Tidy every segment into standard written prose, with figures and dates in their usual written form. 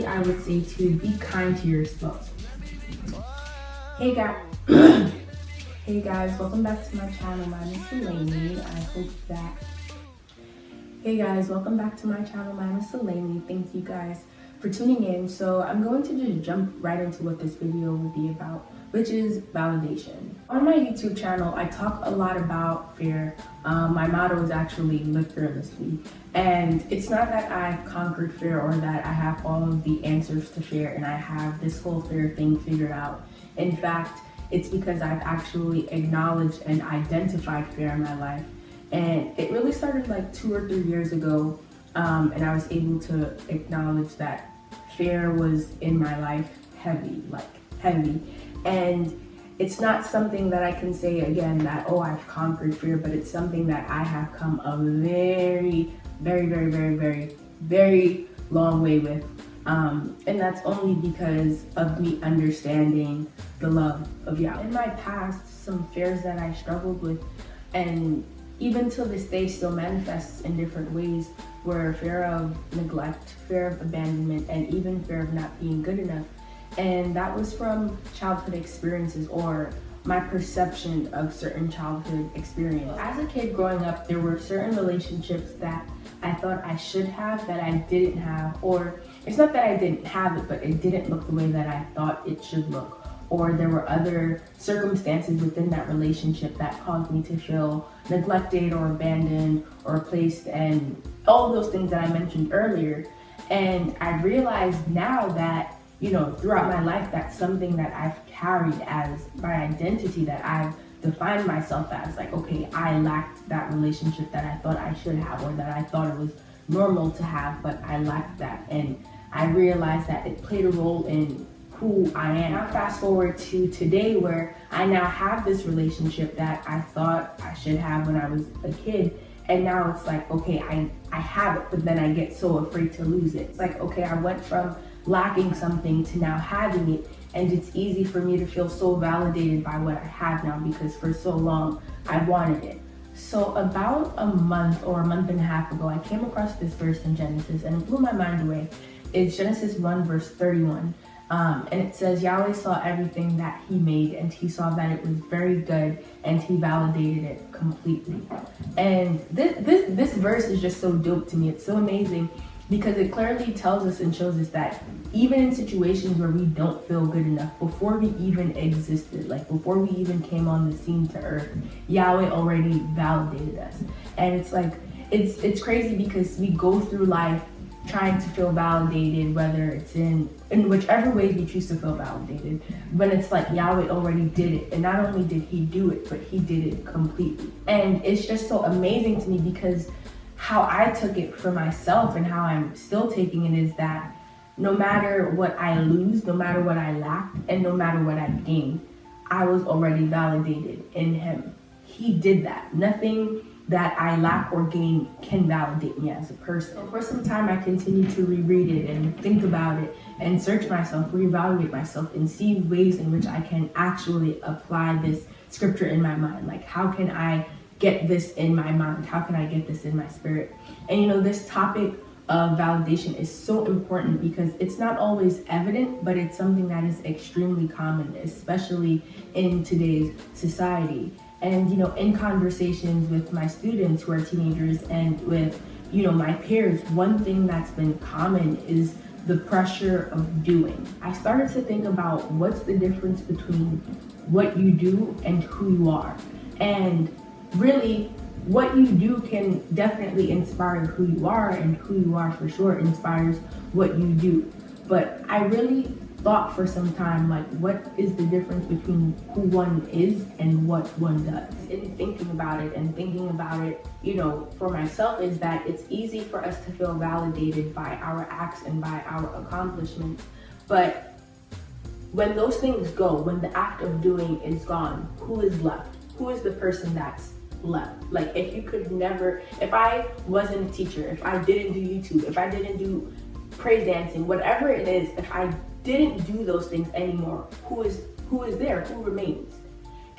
Lastly, I would say to be kind to yourself. Hey guys, hey guys, welcome back to my channel. My name is Elaine. Welcome back to my channel. My name is Elaine. Thank you guys for tuning in. So I'm going to just jump right into what this video will be about, which is validation. On my YouTube channel, I talk a lot about fear. My motto is actually live fearlessly. And it's not that I've conquered fear or that I have all of the answers to fear and I have this whole fear thing figured out. In fact, it's because I've actually acknowledged and identified fear in my life. And it really started like 2 or 3 years ago. And I was able to acknowledge that fear was in my life heavy. And it's not something that I can say again that, oh, I've conquered fear, but it's something that I have come a very, very, very, very, very, very long way with. And that's only because of me understanding the love of Yahweh. In my past, some fears that I struggled with, and even till this day still manifests in different ways, were fear of neglect, fear of abandonment, and even fear of not being good enough. And that was from childhood experiences or my perception of certain childhood experience. As a kid growing up, there were certain relationships that I thought I should have that I didn't have, or it's not that I didn't have it, but it didn't look the way that I thought it should look. Or there were other circumstances within that relationship that caused me to feel neglected or abandoned or replaced, and all of those things that I mentioned earlier. And I realized now that, throughout my life, that's something that I've carried as my identity, that I've defined myself as. Like, okay, I lacked that relationship that I thought I should have, or that I thought it was normal to have, but I lacked that. And I realized that it played a role in who I am. Now fast forward to today, where I now have this relationship that I thought I should have when I was a kid. And now it's like, okay, I have it, but then I get so afraid to lose it. It's like, okay, I went from lacking something to now having it. And it's easy for me to feel so validated by what I have now, because for so long I wanted it. So about a month or a month and a half ago, I came across this verse in Genesis and it blew my mind away. It's Genesis 1 verse 31. And it says, Yahweh saw everything that he made, and he saw that it was very good, and he validated it completely. And this verse is just so dope to me. It's so amazing because it clearly tells us and shows us that even in situations where we don't feel good enough, before we even existed, like before we even came on the scene to earth, Yahweh already validated us. And it's like, it's crazy because we go through life trying to feel validated, whether it's in whichever way we choose to feel validated, but it's like Yahweh already did it, and not only did he do it, but he did it completely. And it's just so amazing to me because how I took it for myself and how I'm still taking it is that no matter what I lose, no matter what I lacked, and no matter what I gained, I was already validated in him. He did that. Nothing that I lack or gain can validate me as a person. So for some time, I continued to reread it and think about it and search myself, reevaluate myself, and see ways in which I can actually apply this scripture in my mind. Like, how can I get this in my mind? How can I get this in my spirit? And this topic of validation is so important because it's not always evident, but it's something that is extremely common, especially in today's society. And, in conversations with my students who are teenagers and with, my peers, one thing that's been common is the pressure of doing. I started to think about what's the difference between what you do and who you are. And really, what you do can definitely inspire who you are, and who you are for sure inspires what you do. But I really thought for some time, like, what is the difference between who one is and what one does? In thinking about it, for myself, is that it's easy for us to feel validated by our acts and by our accomplishments. But when those things go, when the act of doing is gone, who is left? Who is the person that's left? Like, if I wasn't a teacher, if I didn't do YouTube, if I didn't do praise dancing, whatever it is, if I didn't do those things anymore, who is there? Who remains?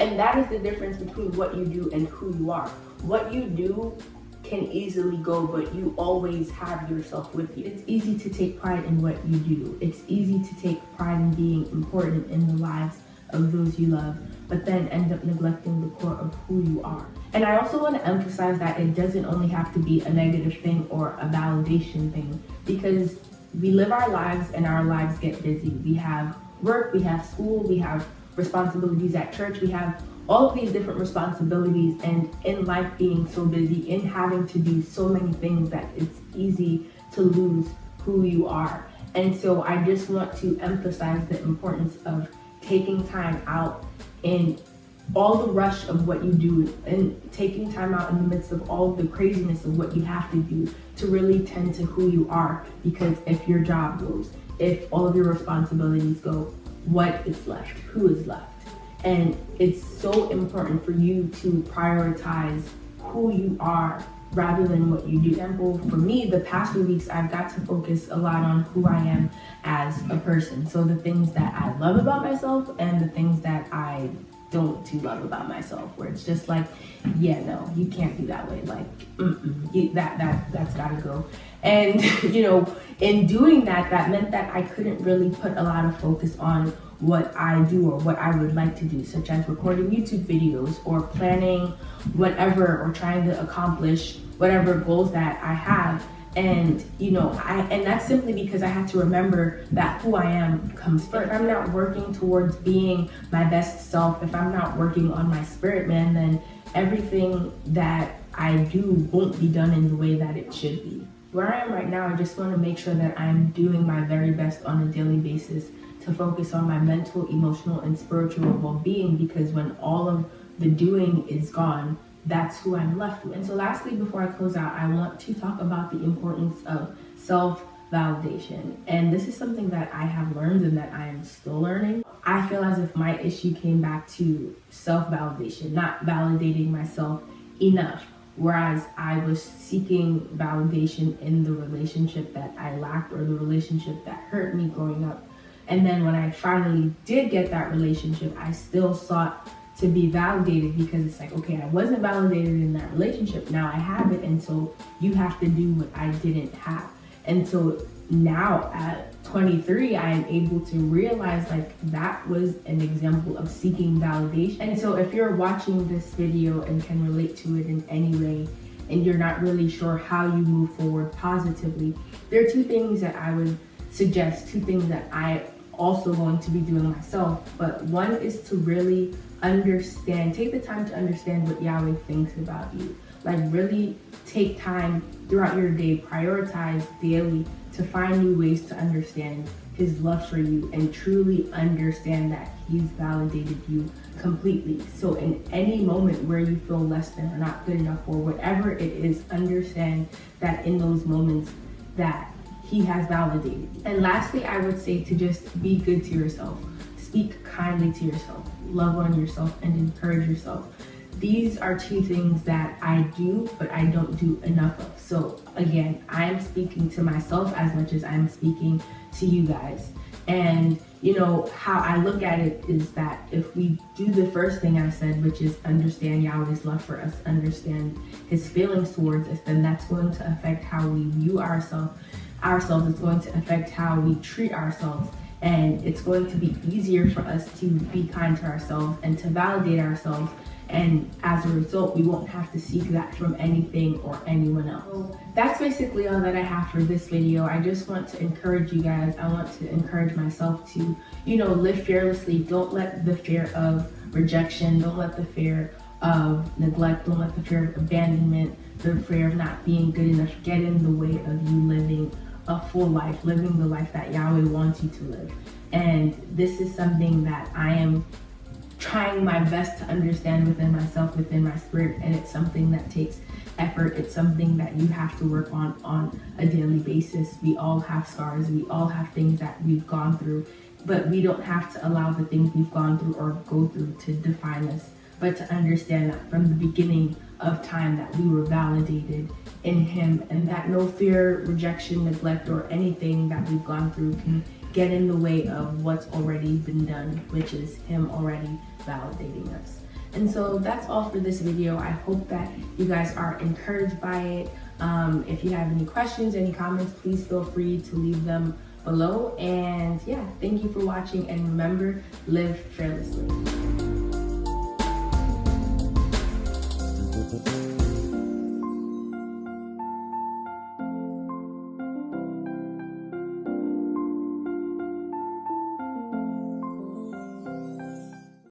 And that is the difference between what you do and who you are. What you do can easily go, but you always have yourself with you. It's easy to take pride in what you do. It's easy to take pride in being important in the lives of those you love, but then end up neglecting the core of who you are. And I also want to emphasize that it doesn't only have to be a negative thing or a validation thing, because we live our lives and our lives get busy. We have work, we have school, we have responsibilities at church, we have all of these different responsibilities, and in life being so busy, in having to do so many things, that it's easy to lose who you are. And so I just want to emphasize the importance of taking time out in all the rush of what you do, and taking time out in the midst of all the craziness of what you have to do to really tend to who you are. Because if your job goes, if all of your responsibilities go, what is left? Who is left? And it's so important for you to prioritize who you are rather than what you do. For example, for me, the past few weeks, I've got to focus a lot on who I am as a person. So the things that I love about myself and the things that I don't too love about myself, where it's just like, yeah, no, you can't be that way. Like, that's gotta go. And, in doing that, that meant that I couldn't really put a lot of focus on what I do or what I would like to do, such as recording YouTube videos or planning whatever, or trying to accomplish whatever goals that I have. And, and that's simply because I had to remember that who I am comes first. If I'm not working towards being my best self, if I'm not working on my spirit man, then everything that I do won't be done in the way that it should be. Where I am right now, I just want to make sure that I'm doing my very best on a daily basis to focus on my mental, emotional, and spiritual well-being, because when all of the doing is gone, that's who I'm left with. And so lastly, before I close out, I want to talk about the importance of self-validation. And this is something that I have learned and that I am still learning. I feel as if my issue came back to self-validation, not validating myself enough. Whereas I was seeking validation in the relationship that I lacked, or the relationship that hurt me growing up. And then when I finally did get that relationship, I still sought to be validated, because it's like, okay, I wasn't validated in that relationship, now I have it, and so you have to do what I didn't have. And so now at 23, I am able to realize like that was an example of seeking validation. And so if you're watching this video and can relate to it in any way, and you're not really sure how you move forward positively, there are two things that I would suggest, two things that I also going to be doing myself. But one is to really understand, take the time to understand what Yahweh thinks about you. Like really take time throughout your day, prioritize daily to find new ways to understand his love for you and truly understand that he's validated you completely. So in any moment where you feel less than or not good enough or whatever it is, understand that in those moments that he has validated you. And lastly, I would say to just be good to yourself. Speak kindly to yourself, love on yourself, and encourage yourself. These are two things that I do, but I don't do enough of. So again, I am speaking to myself as much as I'm speaking to you guys. And how I look at it is that if we do the first thing I said, which is understand Yahweh's love for us, understand his feelings towards us, then that's going to affect how we view ourselves. It's going to affect how we treat ourselves. And it's going to be easier for us to be kind to ourselves and to validate ourselves. And as a result, we won't have to seek that from anything or anyone else. So that's basically all that I have for this video. I just want to encourage you guys. I want to encourage myself to, live fearlessly. Don't let the fear of rejection, don't let the fear of neglect, don't let the fear of abandonment, the fear of not being good enough get in the way of you living a full life, living the life that Yahweh wants you to live. And this is something that I am trying my best to understand within myself, within my spirit, and it's something that takes effort. It's something that you have to work on a daily basis. We all have scars, we all have things that we've gone through, but we don't have to allow the things we've gone through or go through to define us, but to understand that from the beginning of time that we were validated in him, and that no fear, rejection, neglect, or anything that we've gone through can get in the way of what's already been done, which is him already validating us. And so that's all for this video. I hope that you guys are encouraged by it. If you have any questions, any comments, please feel free to leave them below. And yeah, thank you for watching, and remember, live fearlessly.